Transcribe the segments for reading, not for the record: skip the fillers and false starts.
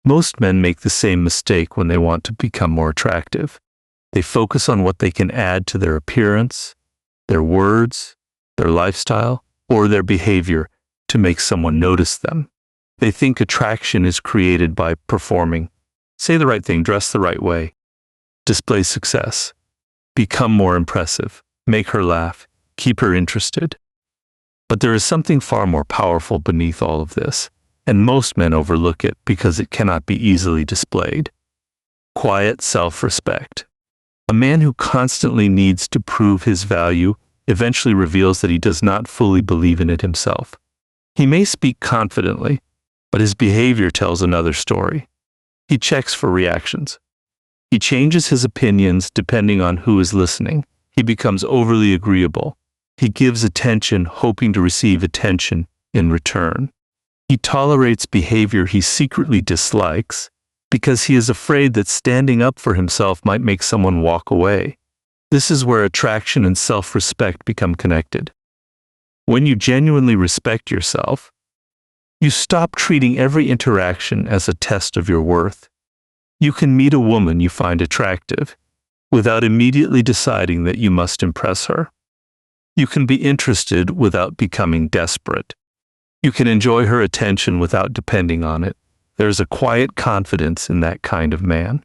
Most men make the same mistake when they want to become more attractive. They focus on what they can add to their appearance, their words, their lifestyle, or their behavior to make someone notice them. They think attraction is created by performing, say the right thing, dress the right way, display success, become more impressive, make her laugh, keep her interested. But there is something far more powerful beneath all of this, and most men overlook it because it cannot be easily displayed. Quiet self-respect. A man who constantly needs to prove his value eventually reveals that he does not fully believe in it himself. He may speak confidently, but his behavior tells another story. He checks for reactions. He changes his opinions depending on who is listening. He becomes overly agreeable. He gives attention hoping to receive attention in return. He tolerates behavior he secretly dislikes because he is afraid that standing up for himself might make someone walk away. This is where attraction and self-respect become connected. When you genuinely respect yourself, you stop treating every interaction as a test of your worth. You can meet a woman you find attractive without immediately deciding that you must impress her. You can be interested without becoming desperate. You can enjoy her attention without depending on it. There's a quiet confidence in that kind of man.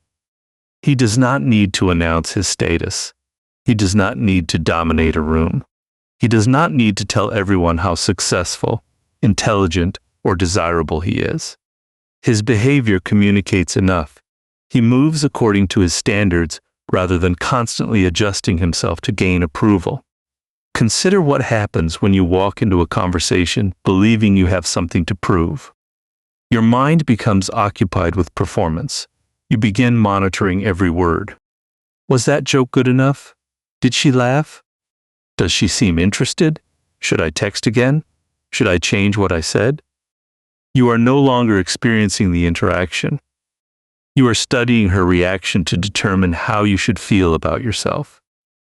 He does not need to announce his status. He does not need to dominate a room. He does not need to tell everyone how successful, intelligent, or desirable he is. His behavior communicates enough. He moves according to his standards rather than constantly adjusting himself to gain approval. Consider what happens when you walk into a conversation believing you have something to prove. Your mind becomes occupied with performance. You begin monitoring every word. Was that joke good enough? Did she laugh? Does she seem interested? Should I text again? Should I change what I said? You are no longer experiencing the interaction. You are studying her reaction to determine how you should feel about yourself.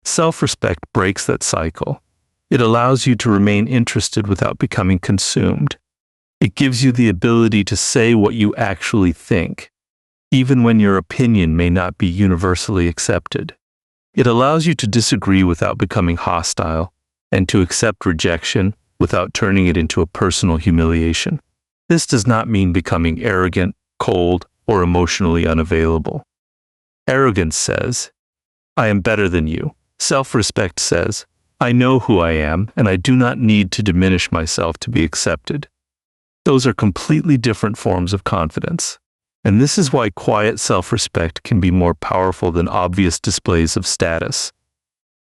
Self-respect breaks that cycle. It allows you to remain interested without becoming consumed. It gives you the ability to say what you actually think, even when your opinion may not be universally accepted. It allows you to disagree without becoming hostile, and to accept rejection without turning it into a personal humiliation. This does not mean becoming arrogant, cold, or emotionally unavailable. Arrogance says, I am better than you. Self-respect says, I know who I am, and I do not need to diminish myself to be accepted. Those are completely different forms of confidence. And this is why quiet self-respect can be more powerful than obvious displays of status.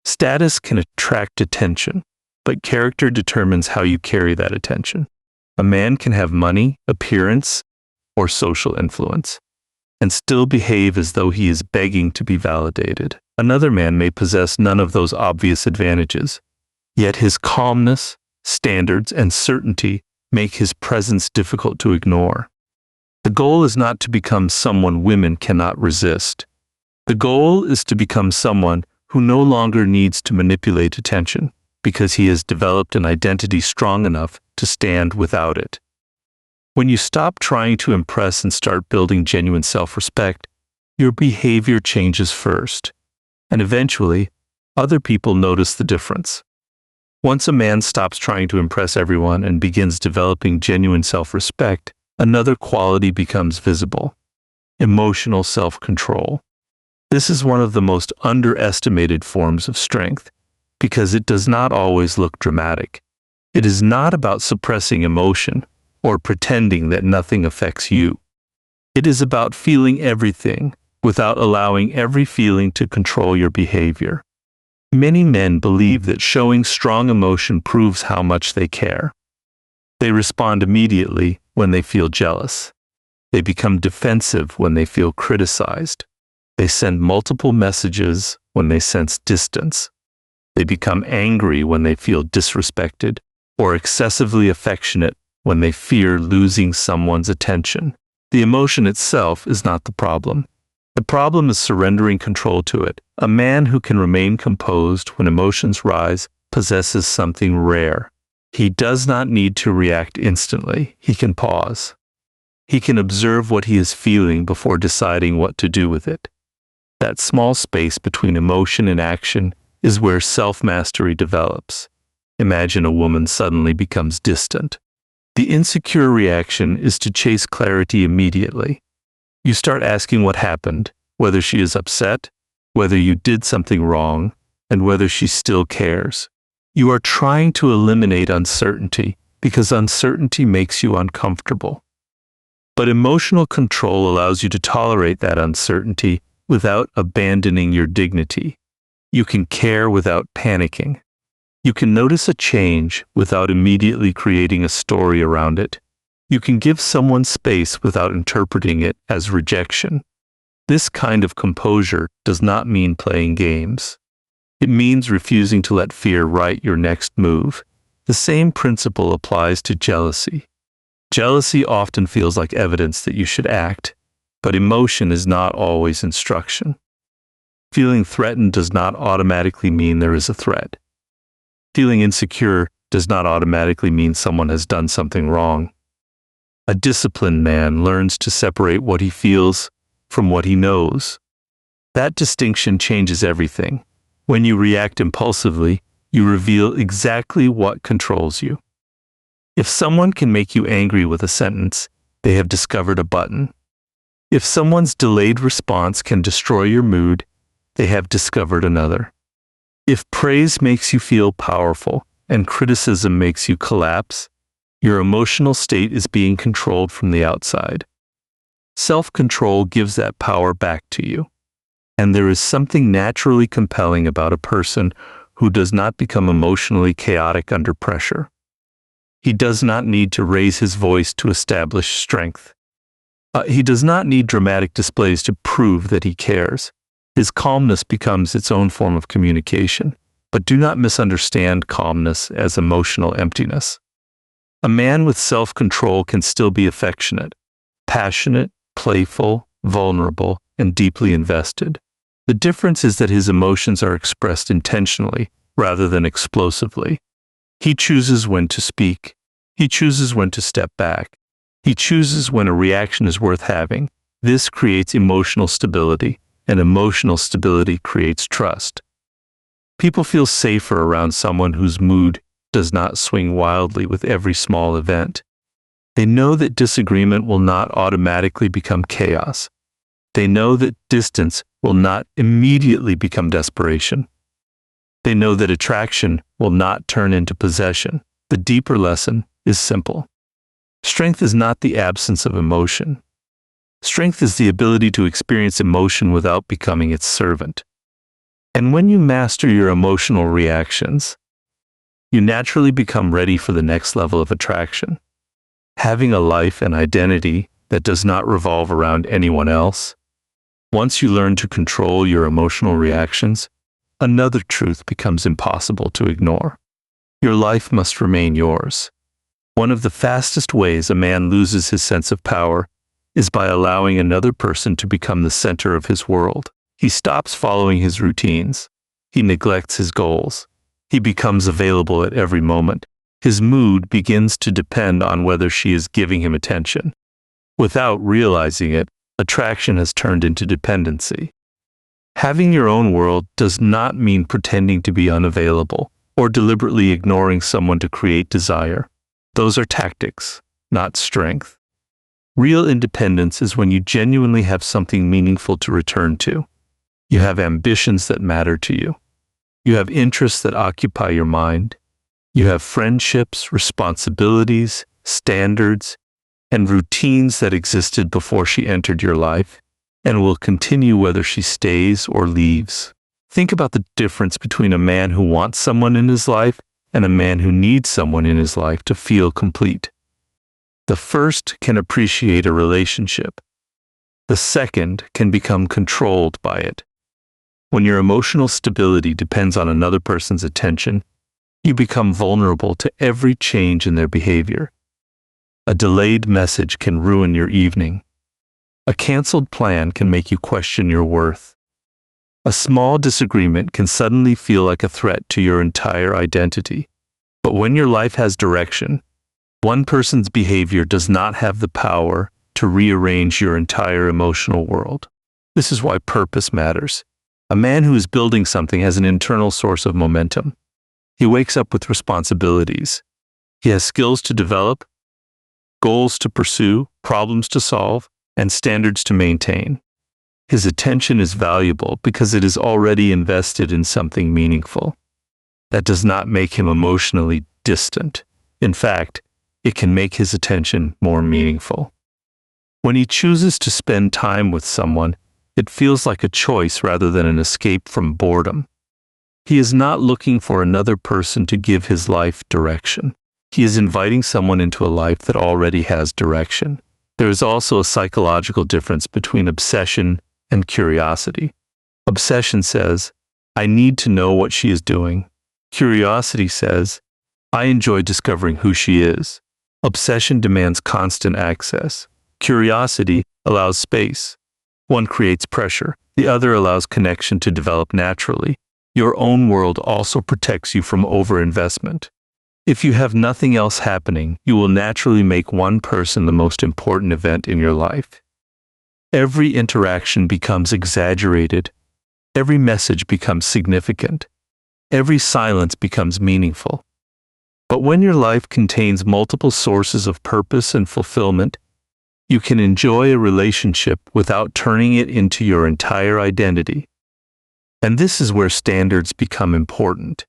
Status can attract attention, but character determines how you carry that attention. A man can have money, appearance, or social influence, and still behave as though he is begging to be validated. Another man may possess none of those obvious advantages, yet his calmness, standards, and certainty make his presence difficult to ignore. The goal is not to become someone women cannot resist. The goal is to become someone who no longer needs to manipulate attention because he has developed an identity strong enough to stand without it. When you stop trying to impress and start building genuine self-respect, your behavior changes first, and eventually, other people notice the difference. Once a man stops trying to impress everyone and begins developing genuine self-respect, another quality becomes visible: emotional self-control. This is one of the most underestimated forms of strength because it does not always look dramatic. It is not about suppressing emotion or pretending that nothing affects you. It is about feeling everything without allowing every feeling to control your behavior. Many men believe that showing strong emotion proves how much they care. They respond immediately when they feel jealous. They become defensive when they feel criticized. They send multiple messages when they sense distance. They become angry when they feel disrespected, or excessively affectionate when they fear losing someone's attention. The emotion itself is not the problem. The problem is surrendering control to it. A man who can remain composed when emotions rise possesses something rare. He does not need to react instantly. He can pause. He can observe what he is feeling before deciding what to do with it. That small space between emotion and action is where self-mastery develops. Imagine a woman suddenly becomes distant. The insecure reaction is to chase clarity immediately. You start asking what happened, whether she is upset, whether you did something wrong, and whether she still cares. You are trying to eliminate uncertainty because uncertainty makes you uncomfortable. But emotional control allows you to tolerate that uncertainty without abandoning your dignity. You can care without panicking. You can notice a change without immediately creating a story around it. You can give someone space without interpreting it as rejection. This kind of composure does not mean playing games. It means refusing to let fear write your next move. The same principle applies to jealousy. Jealousy often feels like evidence that you should act, but emotion is not always instruction. Feeling threatened does not automatically mean there is a threat. Feeling insecure does not automatically mean someone has done something wrong. A disciplined man learns to separate what he feels from what he knows. That distinction changes everything. When you react impulsively, you reveal exactly what controls you. If someone can make you angry with a sentence, they have discovered a button. If someone's delayed response can destroy your mood, they have discovered another. If praise makes you feel powerful and criticism makes you collapse, your emotional state is being controlled from the outside. Self-control gives that power back to you. And there is something naturally compelling about a person who does not become emotionally chaotic under pressure. He does not need to raise his voice to establish strength. He does not need dramatic displays to prove that he cares. His calmness becomes its own form of communication. But do not misunderstand calmness as emotional emptiness. A man with self-control can still be affectionate, passionate, playful, vulnerable, and deeply invested. The difference is that his emotions are expressed intentionally rather than explosively. He chooses when to speak. He chooses when to step back. He chooses when a reaction is worth having. This creates emotional stability, and emotional stability creates trust. People feel safer around someone whose mood does not swing wildly with every small event. They know that disagreement will not automatically become chaos. They know that distance will not immediately become desperation. They know that attraction will not turn into possession. The deeper lesson is simple. Strength is not the absence of emotion. Strength is the ability to experience emotion without becoming its servant. And when you master your emotional reactions, you naturally become ready for the next level of attraction. Having a life and identity that does not revolve around anyone else. Once you learn to control your emotional reactions, another truth becomes impossible to ignore. Your life must remain yours. One of the fastest ways a man loses his sense of power is by allowing another person to become the center of his world. He stops following his routines. He neglects his goals. He becomes available at every moment. His mood begins to depend on whether she is giving him attention. Without realizing it, attraction has turned into dependency. Having your own world does not mean pretending to be unavailable or deliberately ignoring someone to create desire. Those are tactics, not strength. Real independence is when you genuinely have something meaningful to return to. You have ambitions that matter to you. You have interests that occupy your mind. You have friendships, responsibilities, standards, and routines that existed before she entered your life and will continue whether she stays or leaves. Think about the difference between a man who wants someone in his life and a man who needs someone in his life to feel complete. The first can appreciate a relationship. The second can become controlled by it. When your emotional stability depends on another person's attention, you become vulnerable to every change in their behavior. A delayed message can ruin your evening. A canceled plan can make you question your worth. A small disagreement can suddenly feel like a threat to your entire identity. But when your life has direction, one person's behavior does not have the power to rearrange your entire emotional world. This is why purpose matters. A man who is building something has an internal source of momentum. He wakes up with responsibilities. He has skills to develop, goals to pursue, problems to solve, and standards to maintain. His attention is valuable because it is already invested in something meaningful. That does not make him emotionally distant. In fact, it can make his attention more meaningful. When he chooses to spend time with someone, it feels like a choice rather than an escape from boredom. He is not looking for another person to give his life direction. He is inviting someone into a life that already has direction. There is also a psychological difference between obsession and curiosity. Obsession says, I need to know what she is doing. Curiosity says, I enjoy discovering who she is. Obsession demands constant access. Curiosity allows space. One creates pressure. The other allows connection to develop naturally. Your own world also protects you from overinvestment. If you have nothing else happening, you will naturally make one person the most important event in your life. Every interaction becomes exaggerated. Every message becomes significant. Every silence becomes meaningful. But when your life contains multiple sources of purpose and fulfillment, you can enjoy a relationship without turning it into your entire identity. And this is where standards become important.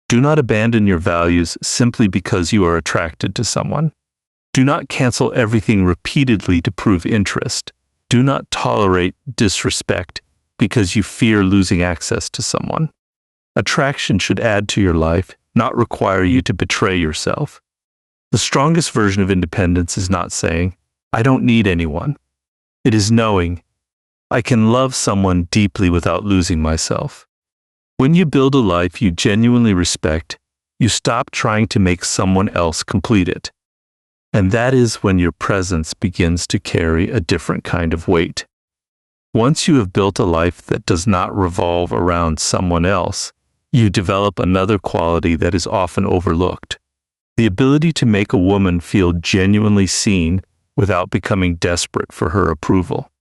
Do not abandon your values simply because you are attracted to someone. Do not cancel everything repeatedly to prove interest. Do not tolerate disrespect because you fear losing access to someone. Attraction should add to your life, not require you to betray yourself. The strongest version of independence is not saying, I don't need anyone. It is knowing, I can love someone deeply without losing myself. When you build a life you genuinely respect, you stop trying to make someone else complete it. And that is when your presence begins to carry a different kind of weight. Once you have built a life that does not revolve around someone else, you develop another quality that is often overlooked: the ability to make a woman feel genuinely seen without becoming desperate for her approval.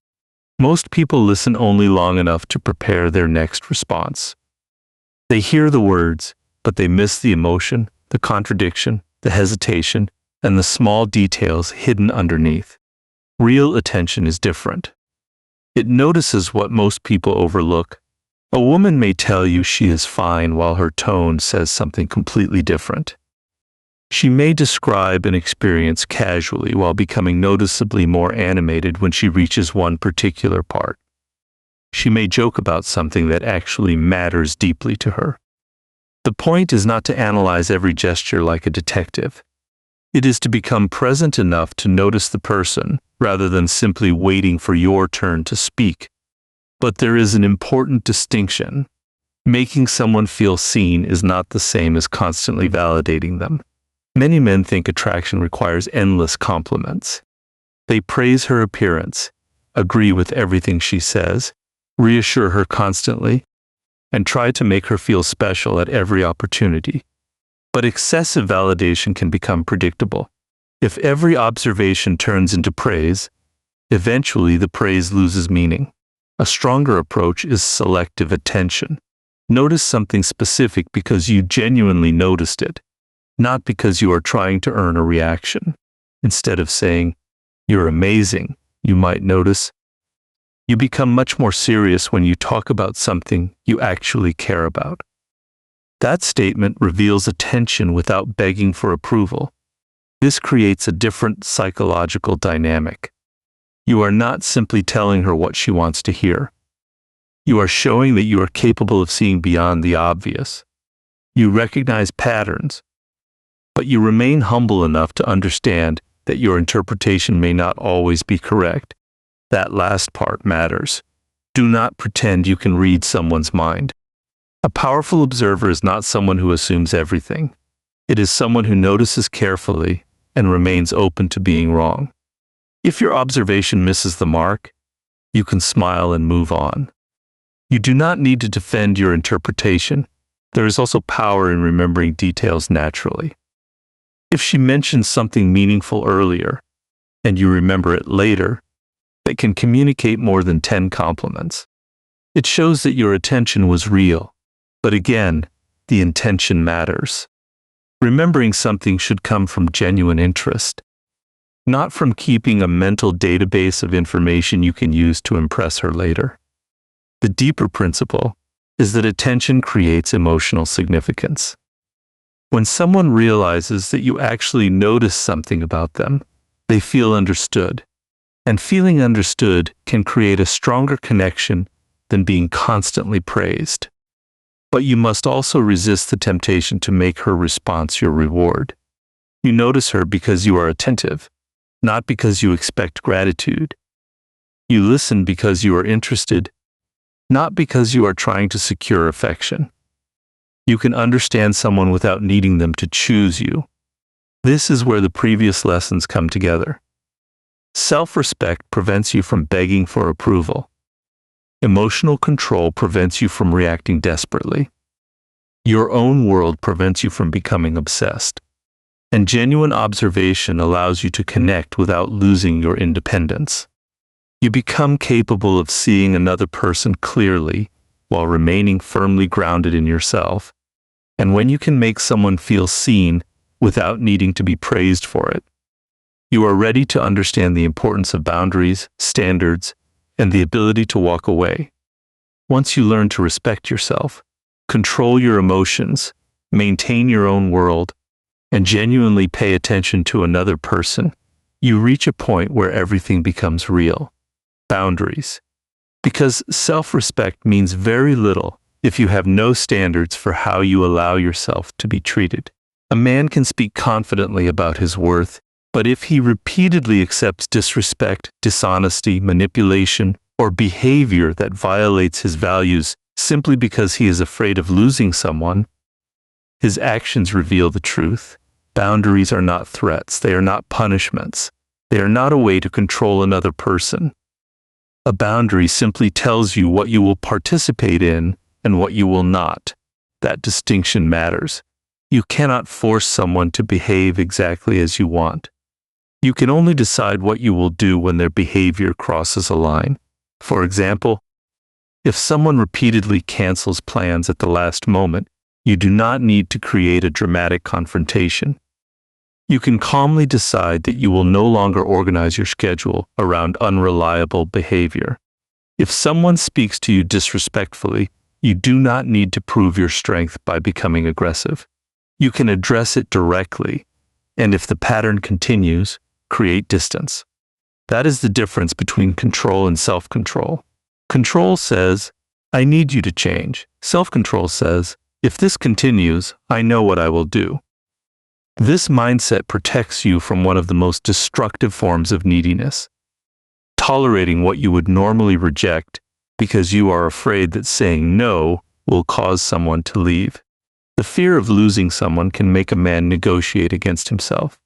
Most people listen only long enough to prepare their next response. They hear the words, but they miss the emotion, the contradiction, the hesitation, and the small details hidden underneath. Real attention is different. It notices what most people overlook. A woman may tell you she is fine while her tone says something completely different. She may describe an experience casually while becoming noticeably more animated when she reaches one particular part. She may joke about something that actually matters deeply to her. The point is not to analyze every gesture like a detective. It is to become present enough to notice the person rather than simply waiting for your turn to speak. But there is an important distinction. Making someone feel seen is not the same as constantly validating them. Many men think attraction requires endless compliments. They praise her appearance, agree with everything she says, reassure her constantly, and try to make her feel special at every opportunity. But excessive validation can become predictable. If every observation turns into praise, eventually the praise loses meaning. A stronger approach is selective attention. Notice something specific because you genuinely noticed it, not because you are trying to earn a reaction. Instead of saying, "You're amazing," you might notice, "You become much more serious when you talk about something you actually care about." That statement reveals attention without begging for approval. This creates a different psychological dynamic. You are not simply telling her what she wants to hear. You are showing that you are capable of seeing beyond the obvious. You recognize patterns, but you remain humble enough to understand that your interpretation may not always be correct. That last part matters. Do not pretend you can read someone's mind. A powerful observer is not someone who assumes everything. It is someone who notices carefully and remains open to being wrong. If your observation misses the mark, you can smile and move on. You do not need to defend your interpretation. There is also power in remembering details naturally. If she mentioned something meaningful earlier, and you remember it later, that can communicate more than 10 compliments. It shows that your attention was real, but again, the intention matters. Remembering something should come from genuine interest, not from keeping a mental database of information you can use to impress her later. The deeper principle is that attention creates emotional significance. When someone realizes that you actually notice something about them, they feel understood. And feeling understood can create a stronger connection than being constantly praised. But you must also resist the temptation to make her response your reward. You notice her because you are attentive, not because you expect gratitude. You listen because you are interested, not because you are trying to secure affection. You can understand someone without needing them to choose you. This is where the previous lessons come together. Self-respect prevents you from begging for approval. Emotional control prevents you from reacting desperately. Your own world prevents you from becoming obsessed. And genuine observation allows you to connect without losing your independence. You become capable of seeing another person clearly while remaining firmly grounded in yourself. And when you can make someone feel seen without needing to be praised for it, you are ready to understand the importance of boundaries, standards, and the ability to walk away. Once you learn to respect yourself, control your emotions, maintain your own world, and genuinely pay attention to another person, you reach a point where everything becomes real. Boundaries. Because self-respect means very little if you have no standards for how you allow yourself to be treated. A man can speak confidently about his worth, but if he repeatedly accepts disrespect, dishonesty, manipulation, or behavior that violates his values simply because he is afraid of losing someone, his actions reveal the truth. Boundaries are not threats. They are not punishments. They are not a way to control another person. A boundary simply tells you what you will participate in and what you will not. That distinction matters. You cannot force someone to behave exactly as you want. You can only decide what you will do when their behavior crosses a line. For example, if someone repeatedly cancels plans at the last moment, you do not need to create a dramatic confrontation. You can calmly decide that you will no longer organize your schedule around unreliable behavior. If someone speaks to you disrespectfully, you do not need to prove your strength by becoming aggressive. You can address it directly, and if the pattern continues, create distance. That is the difference between control and self-control. Control says, I need you to change. Self-control says, if this continues, I know what I will do. This mindset protects you from one of the most destructive forms of neediness, tolerating what you would normally reject because you are afraid that saying no will cause someone to leave. The fear of losing someone can make a man negotiate against himself.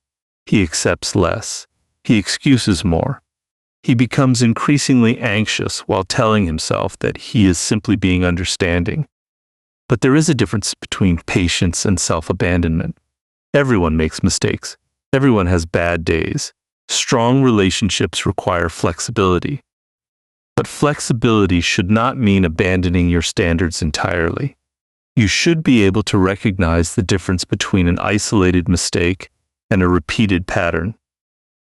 He accepts less. He excuses more. He becomes increasingly anxious while telling himself that he is simply being understanding. But there is a difference between patience and self-abandonment. Everyone makes mistakes. Everyone has bad days. Strong relationships require flexibility. But flexibility should not mean abandoning your standards entirely. You should be able to recognize the difference between an isolated mistake and a repeated pattern.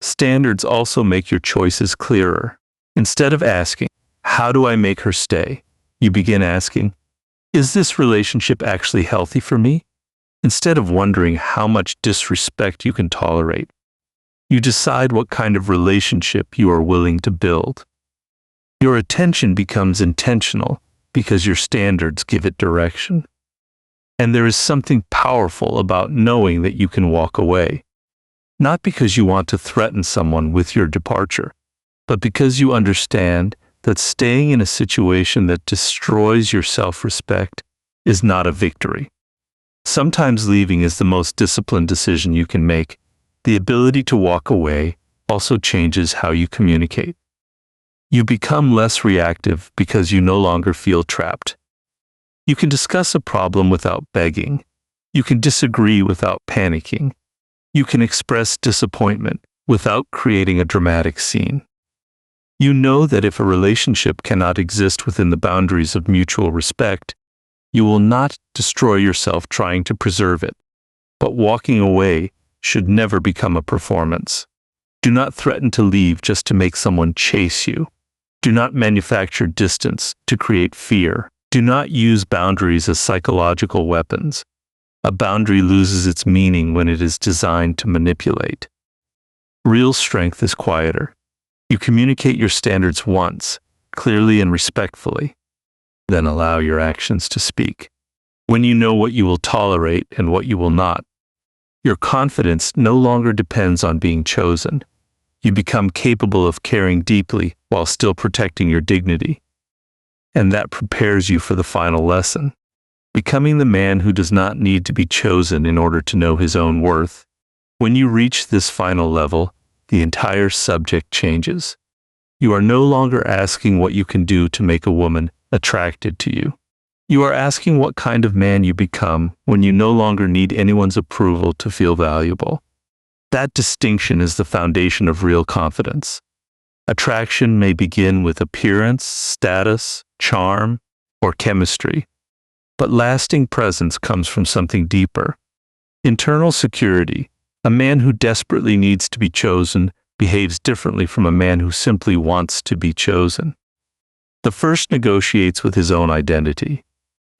Standards also make your choices clearer. Instead of asking, how do I make her stay? You begin asking, is this relationship actually healthy for me? Instead of wondering how much disrespect you can tolerate, you decide what kind of relationship you are willing to build. Your attention becomes intentional because your standards give it direction. And there is something powerful about knowing that you can walk away, not because you want to threaten someone with your departure, but because you understand that staying in a situation that destroys your self-respect is not a victory. Sometimes leaving is the most disciplined decision you can make. The ability to walk away also changes how you communicate. You become less reactive because you no longer feel trapped. You can discuss a problem without begging. You can disagree without panicking. You can express disappointment without creating a dramatic scene. You know that if a relationship cannot exist within the boundaries of mutual respect, you will not destroy yourself trying to preserve it. But walking away should never become a performance. Do not threaten to leave just to make someone chase you. Do not manufacture distance to create fear. Do not use boundaries as psychological weapons. A boundary loses its meaning when it is designed to manipulate. Real strength is quieter. You communicate your standards once, clearly and respectfully, then allow your actions to speak. When you know what you will tolerate and what you will not, your confidence no longer depends on being chosen. You become capable of caring deeply while still protecting your dignity. And that prepares you for the final lesson, becoming the man who does not need to be chosen in order to know his own worth. When you reach this final level, the entire subject changes. You are no longer asking what you can do to make a woman attracted to you. You are asking what kind of man you become when you no longer need anyone's approval to feel valuable. That distinction is the foundation of real confidence. Attraction may begin with appearance, status, charm, or chemistry, but lasting presence comes from something deeper. Internal security. A man who desperately needs to be chosen behaves differently from a man who simply wants to be chosen. The first negotiates with his own identity.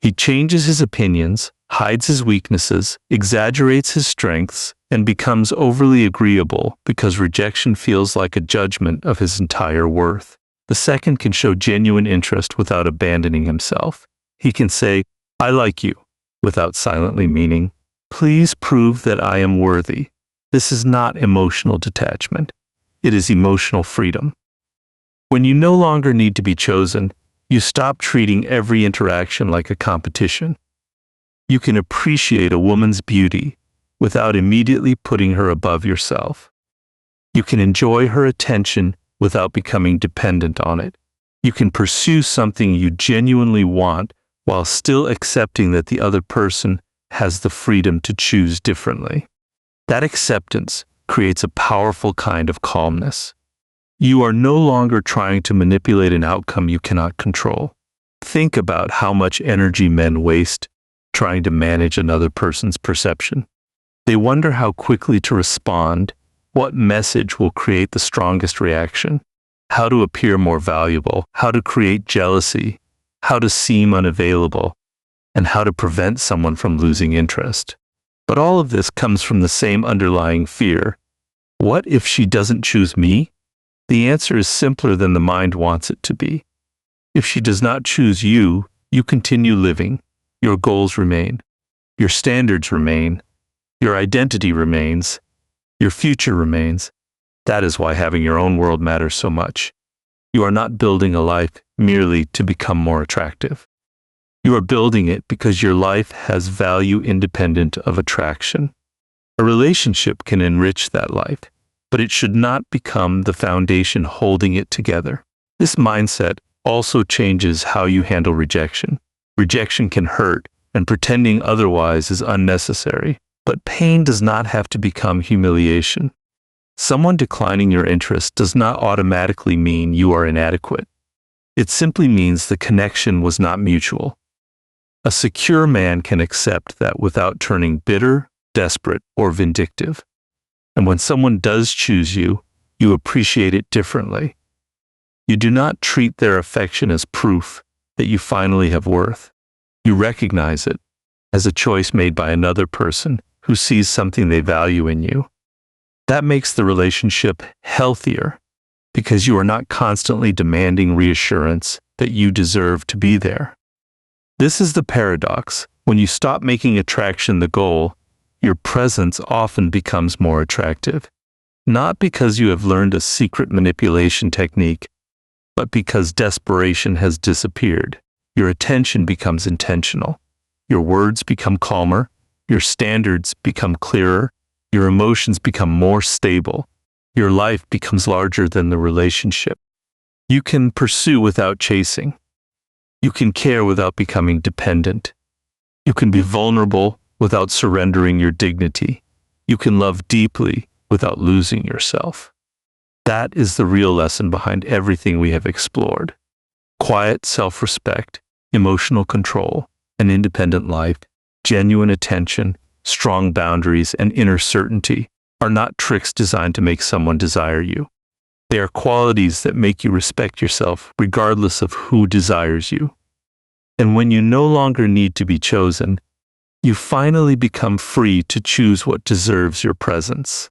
He changes his opinions, hides his weaknesses, exaggerates his strengths, and becomes overly agreeable because rejection feels like a judgment of his entire worth. The second can show genuine interest without abandoning himself. He can say, "I like you," without silently meaning, "Please prove that I am worthy." This is not emotional detachment. It is emotional freedom. When you no longer need to be chosen, you stop treating every interaction like a competition. You can appreciate a woman's beauty without immediately putting her above yourself. You can enjoy her attention without becoming dependent on it. You can pursue something you genuinely want while still accepting that the other person has the freedom to choose differently. That acceptance creates a powerful kind of calmness. You are no longer trying to manipulate an outcome you cannot control. Think about how much energy men waste trying to manage another person's perception. They wonder how quickly to respond, what message will create the strongest reaction, how to appear more valuable, how to create jealousy, how to seem unavailable, and how to prevent someone from losing interest. But all of this comes from the same underlying fear. What if she doesn't choose me? The answer is simpler than the mind wants it to be. If she does not choose you, you continue living. Your goals remain. Your standards remain. Your identity remains. Your future remains. That is why having your own world matters so much. You are not building a life merely to become more attractive. You are building it because your life has value independent of attraction. A relationship can enrich that life, but it should not become the foundation holding it together. This mindset also changes how you handle rejection. Rejection can hurt, and pretending otherwise is unnecessary. But pain does not have to become humiliation. Someone declining your interest does not automatically mean you are inadequate. It simply means the connection was not mutual. A secure man can accept that without turning bitter, desperate, or vindictive. And when someone does choose you, you appreciate it differently. You do not treat their affection as proof that you finally have worth. You recognize it as a choice made by another person who sees something they value in you. That makes the relationship healthier because you are not constantly demanding reassurance that you deserve to be there. This is the paradox. When you stop making attraction the goal, your presence often becomes more attractive. Not because you have learned a secret manipulation technique, but because desperation has disappeared. Your attention becomes intentional. Your words become calmer. Your standards become clearer. Your emotions become more stable. Your life becomes larger than the relationship. You can pursue without chasing. You can care without becoming dependent. You can be vulnerable without surrendering your dignity. You can love deeply without losing yourself. That is the real lesson behind everything we have explored. Quiet self-respect, emotional control, an independent life, genuine attention, strong boundaries, and inner certainty are not tricks designed to make someone desire you. They are qualities that make you respect yourself regardless of who desires you. And when you no longer need to be chosen, you finally become free to choose what deserves your presence.